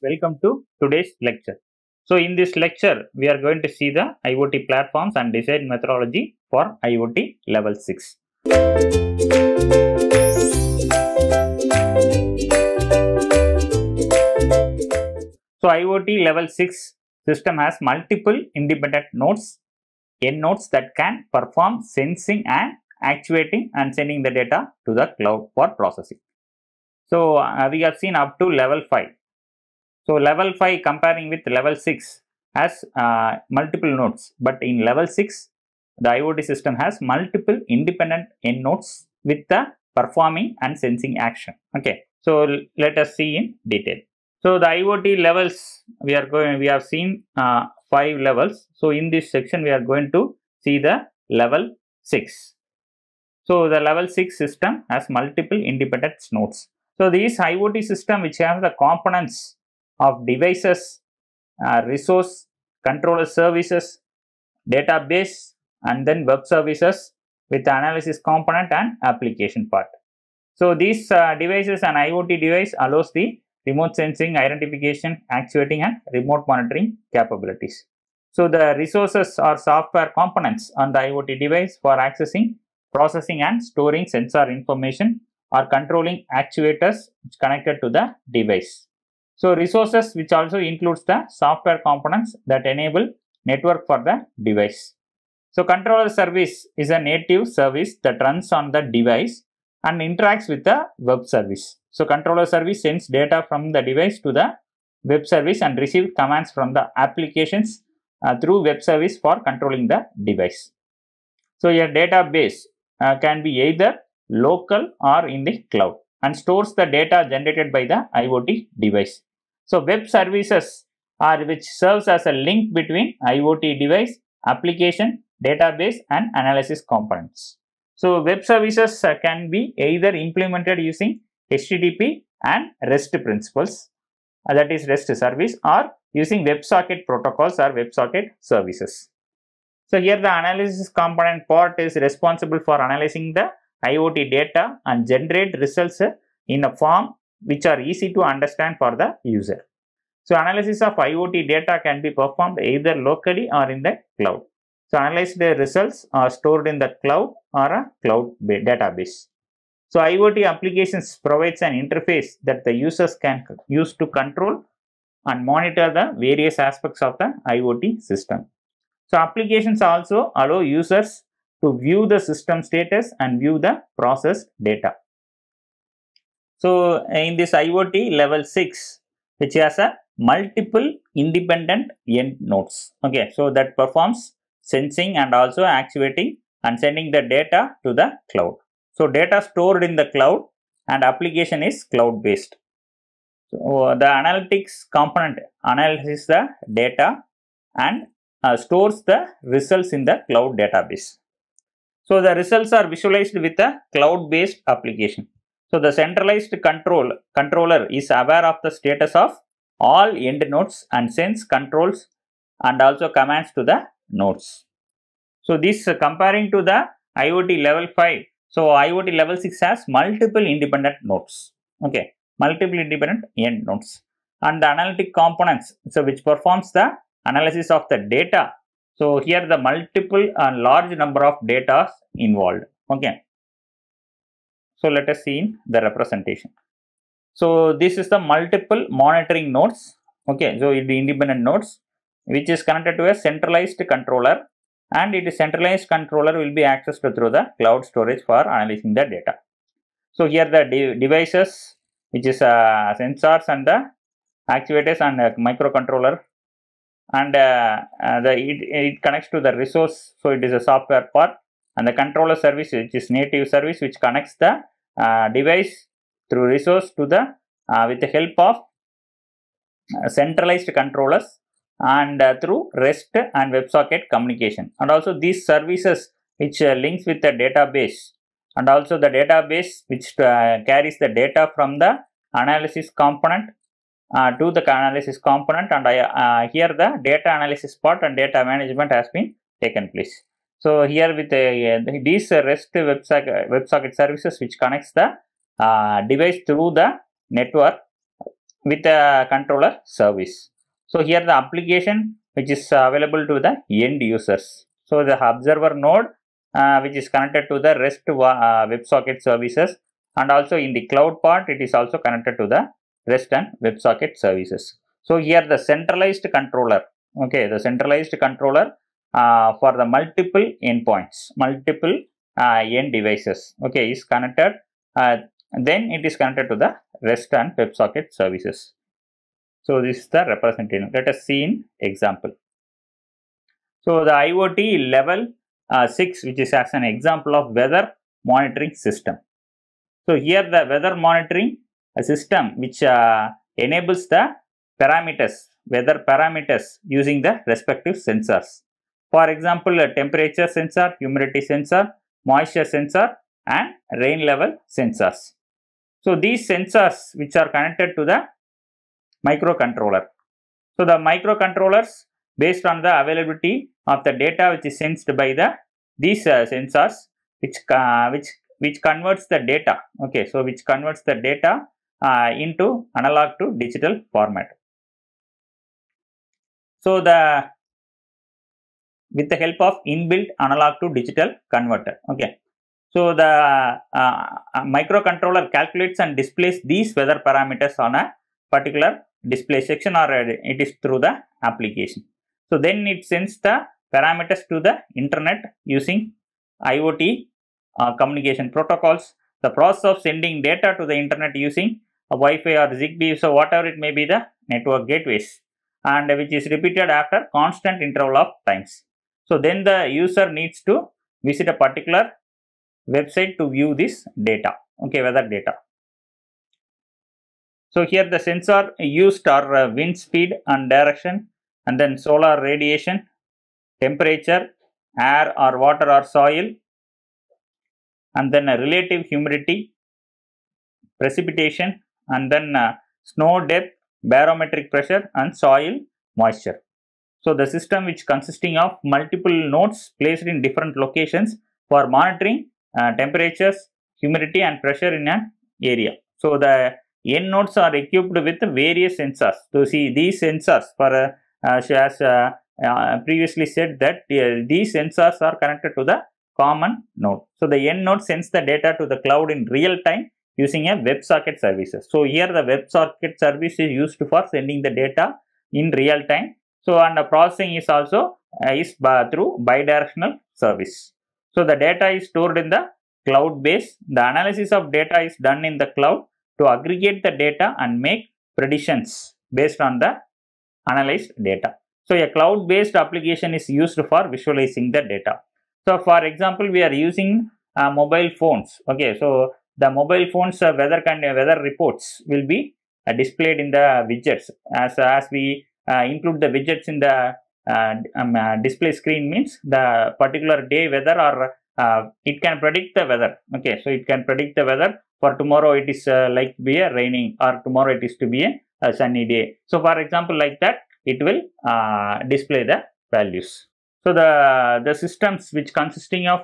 Welcome to today's lecture. So in this lecture, we are going to see the IoT platforms and design methodology for IoT level 6. So IoT level 6 system has multiple independent nodes, N nodes that can perform sensing and actuating and sending the data to the cloud for processing. So we have seen up to level 5. So level 5 comparing with level 6 has multiple nodes, but in level 6 the IoT system has multiple independent end nodes with the performing and sensing action. Okay, so let us see in detail. So the IoT levels we have seen 5 levels. So in this section we are going to see the level 6. So the level 6 system has multiple independent nodes. So this IoT system which has the components of devices, resource, controller services, database, and then web services with the analysis component and application part. So these devices and IoT device allows the remote sensing, identification, actuating, and remote monitoring capabilities. So the resources are software components on the IoT device for accessing, processing, and storing sensor information or controlling actuators connected to the device. So resources which also includes the software components that enable network for the device. So controller service is a native service that runs on the device and interacts with the web service. So controller service sends data from the device to the web service and receives commands from the applications through web service for controlling the device. So your database can be either local or in the cloud and stores the data generated by the IoT device. So web services are which serves as a link between IoT device, application, database, and analysis components. So web services can be either implemented using HTTP and REST principles, that is REST service, or using WebSocket protocols or WebSocket services. So here the analysis component part is responsible for analyzing the IoT data and generate results in a form which are easy to understand for the user. So analysis of IoT data can be performed either locally or in the cloud. So analyzed results are stored in the cloud or a cloud database. So IoT applications provides an interface that the users can use to control and monitor the various aspects of the IoT system. So applications also allow users to view the system status and view the processed data. So in this IoT level 6, which has a multiple independent end nodes, okay, so that performs sensing and also actuating and sending the data to the cloud. So data stored in the cloud and application is cloud based. So the analytics component analyzes the data and stores the results in the cloud database. So the results are visualized with a cloud based application. So the centralized controller is aware of the status of all end nodes and sends controls and also commands to the nodes. So this comparing to the IoT level 5. So IoT level 6 has multiple independent nodes. Okay, multiple independent end nodes and the analytic components, so which performs the analysis of the data. So here the multiple and large number of data involved. Okay. So let us see in the representation. So this is the multiple monitoring nodes. Okay, so the independent nodes which is connected to a centralized controller, and it is centralized controller will be accessed through the cloud storage for analyzing the data. So here the devices which is sensors and the actuators and microcontroller, and it connects to the resource, so it is a software part, and the controller service which is native service which connects the device through resource to the with the help of centralized controllers and through REST and WebSocket communication, and also these services which links with the database, and also the database which carries the data from the analysis component to the analysis component, and here the data analysis part and data management has been taken place. So here with these REST WebSocket services which connects the device through the network with a controller service. So here the application which is available to the end users. So the observer node which is connected to the REST WebSocket services, and also in the cloud part it is also connected to the REST and WebSocket services. So here the centralized controller, okay, the centralized controller for the multiple endpoints, multiple end devices, okay, is connected. Then it is connected to the REST and WebSocket services. So this is the representative. Let us see in example. So the IoT level 6, which is as an example of weather monitoring system. So here the weather monitoring system which enables the parameters, weather parameters using the respective sensors. For example, a temperature sensor, humidity sensor, moisture sensor, and rain level sensors. So these sensors which are connected to the microcontroller. So the microcontrollers, based on the availability of the data which is sensed by these sensors, which converts the data. Okay, so which converts the data into analog to digital format. So with the help of inbuilt analog to digital converter. Okay. So the microcontroller calculates and displays these weather parameters on a particular display section, or it is through the application. So then it sends the parameters to the internet using IoT communication protocols. The process of sending data to the internet using a Wi-Fi or Zigbee, so whatever it may be the network gateways, and which is repeated after constant interval of times. So then the user needs to visit a particular website to view this data, okay, weather data. So here the sensor used are wind speed and direction, and then solar radiation, temperature, air or water or soil, and then relative humidity, precipitation, and then snow depth, barometric pressure, and soil moisture. So the system which consisting of multiple nodes placed in different locations for monitoring temperatures, humidity, and pressure in an area. So the end nodes are equipped with various sensors. So see these sensors, for as previously said, that these sensors are connected to the common node. So the end node sends the data to the cloud in real time using a WebSocket services. So here the WebSocket service is used for sending the data in real time. So and the processing is also through bidirectional service. So the data is stored in the cloud base. The analysis of data is done in the cloud to aggregate the data and make predictions based on the analyzed data. So a cloud based application is used for visualizing the data. So for example, we are using mobile phones. Okay, so the mobile phones weather reports will be displayed in the widgets. As we include the widgets in the display screen, means the particular day weather, or it can predict the weather. Okay, so it can predict the weather for tomorrow. It is like to be a raining, or tomorrow it is to be a sunny day. So for example, like that, it will display the values. So the systems which consisting of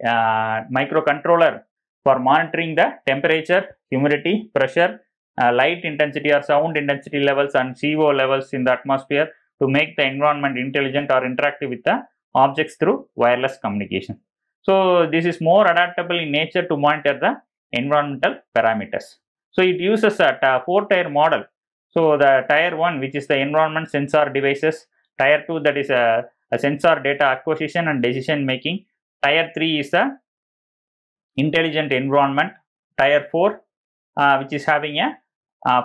microcontroller for monitoring the temperature, humidity, pressure, light intensity or sound intensity levels, and CO levels in the atmosphere to make the environment intelligent or interactive with the objects through wireless communication. So this is more adaptable in nature to monitor the environmental parameters. So it uses a 4-tier model. So the tier 1, which is the environment sensor devices, tier 2, that is a sensor data acquisition and decision making, tier 3 is the intelligent environment, tier 4 which is having a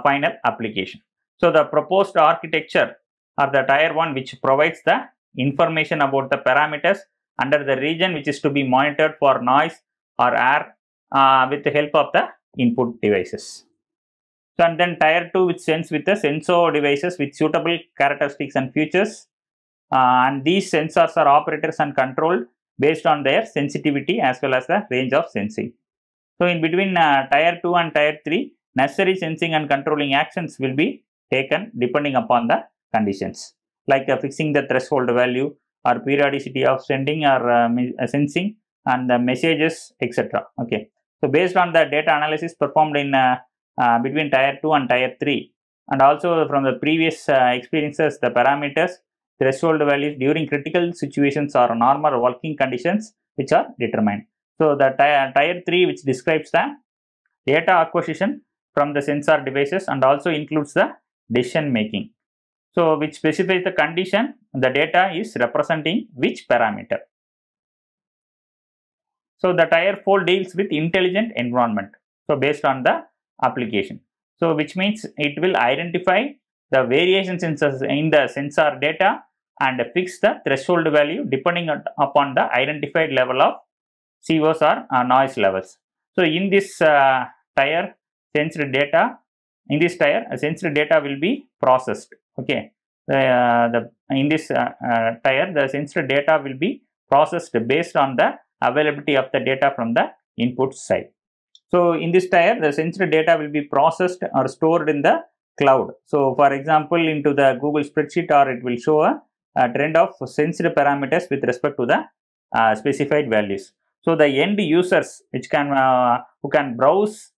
final application. So the proposed architecture, or the tier 1, which provides the information about the parameters under the region which is to be monitored for noise or air with the help of the input devices. So and then tier 2, which sends with the sensor devices with suitable characteristics and features, and these sensors are operators and controlled based on their sensitivity as well as the range of sensing. So in between tier 2 and tier 3, necessary sensing and controlling actions will be taken depending upon the conditions, like fixing the threshold value or periodicity of sending or sensing and the messages, etc. Okay. So based on the data analysis performed in between tier 2 and tier 3, And also from the previous experiences, the parameters, threshold values during critical situations or normal working conditions which are determined. So the tier 3, which describes the data acquisition from the sensor devices and also includes the decision making. So which specifies the condition the data is representing which parameter. So the tier 4 deals with intelligent environment. So based on the application. So which means it will identify the variations in the sensor data and fix the threshold value depending upon the identified level of COs or noise levels. So in this tier sensed data, sensed data will be processed. Okay, in this tier the sensed data will be processed based on the availability of the data from the input side. So in this tier, the sensed data will be processed or stored in the cloud. So for example, into the Google spreadsheet, or it will show a trend of sensed parameters with respect to the specified values. So the end users which can who can browse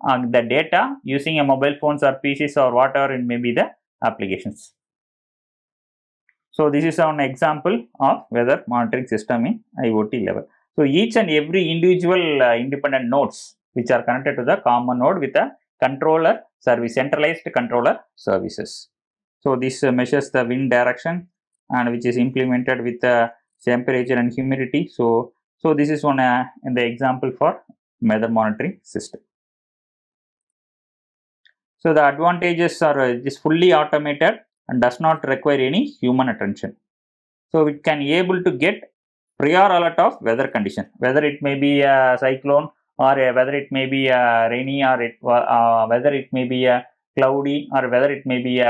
the data using a mobile phones or PCs or whatever it may be the applications. So this is an example of weather monitoring system in IoT level. So each and every individual independent nodes which are connected to the common node with a controller service, centralized controller services. So this measures the wind direction and which is implemented with the temperature and humidity. So this is one in the example for weather monitoring system. So the advantages are it is fully automated and does not require any human attention. So it can able to get prior alert of weather condition, whether it may be a cyclone or whether it may be rainy, or whether it may be cloudy, or whether it may be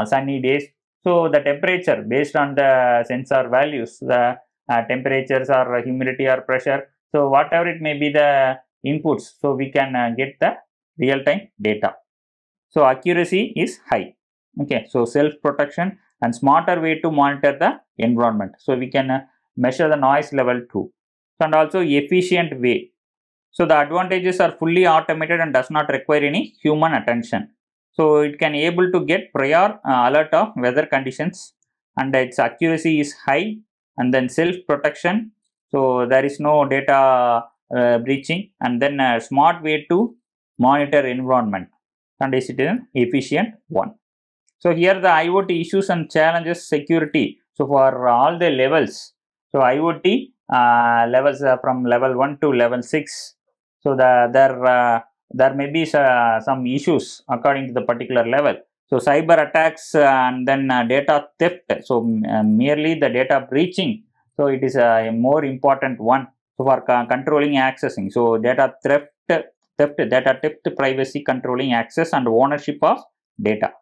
sunny days. So the temperature based on the sensor values, the temperatures or humidity or pressure. So whatever it may be the inputs, so we can get the real-time data. So accuracy is high. Okay, so self-protection and smarter way to monitor the environment. So we can measure the noise level too, and also efficient way. So the advantages are fully automated and does not require any human attention. So it can able to get prior alert of weather conditions, and its accuracy is high, and then self-protection. So there is no data breaching, and then a smart way to monitor environment, and is it an efficient one. So here the IoT issues and challenges security. So for all the levels, so IoT levels from level 1 to level 6. So there may be some issues according to the particular level. So cyber attacks and then data theft. So merely the data breaching. So it is a more important one. So for controlling accessing. So data theft, privacy, controlling access and ownership of data.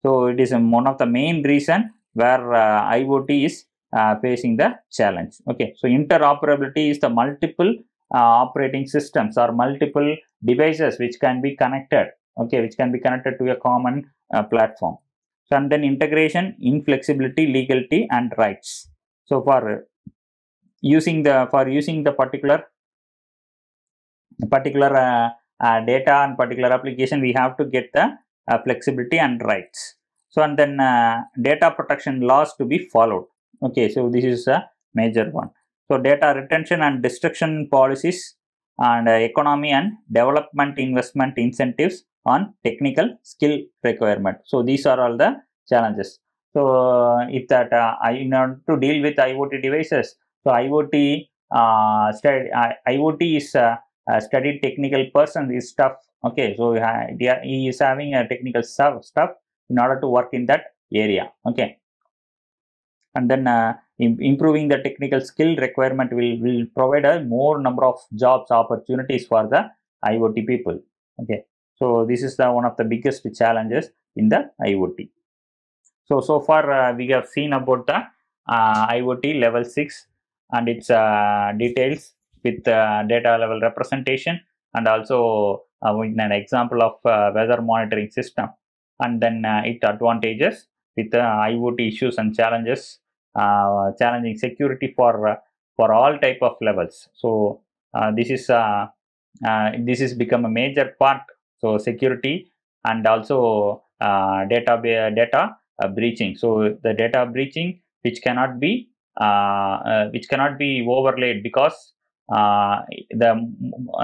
So it is one of the main reason where IoT is facing the challenge. Okay, so interoperability is the multiple operating systems or multiple devices which can be connected. Okay, which can be connected to a common platform. So and then integration, inflexibility, legality, and rights. So for using the particular data and particular application, we have to get the flexibility and rights. So and then data protection laws to be followed. Okay, so this is a major one. So data retention and destruction policies, and economy and development investment incentives on technical skill requirement. So these are all the challenges. So if that in order to deal with IoT devices, so IoT is a studied technical person is tough. Okay, so he is having a technical stuff in order to work in that area. Okay, and then improving the technical skill requirement will provide a more number of jobs opportunities for the IoT people. Okay, so this is the one of the biggest challenges in the IoT. So far we have seen about the IoT level 6 and its details with data level representation, and also with an example of weather monitoring system, and then its advantages with IoT issues and challenges, challenging security for all type of levels. So this is become a major part. So security and also data breaching. So the data breaching which cannot be overlaid, because the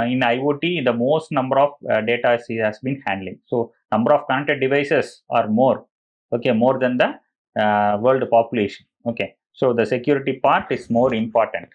in IoT the most number of data has been handling. So number of connected devices are more, okay, more than the world population. Okay, so the security part is more important.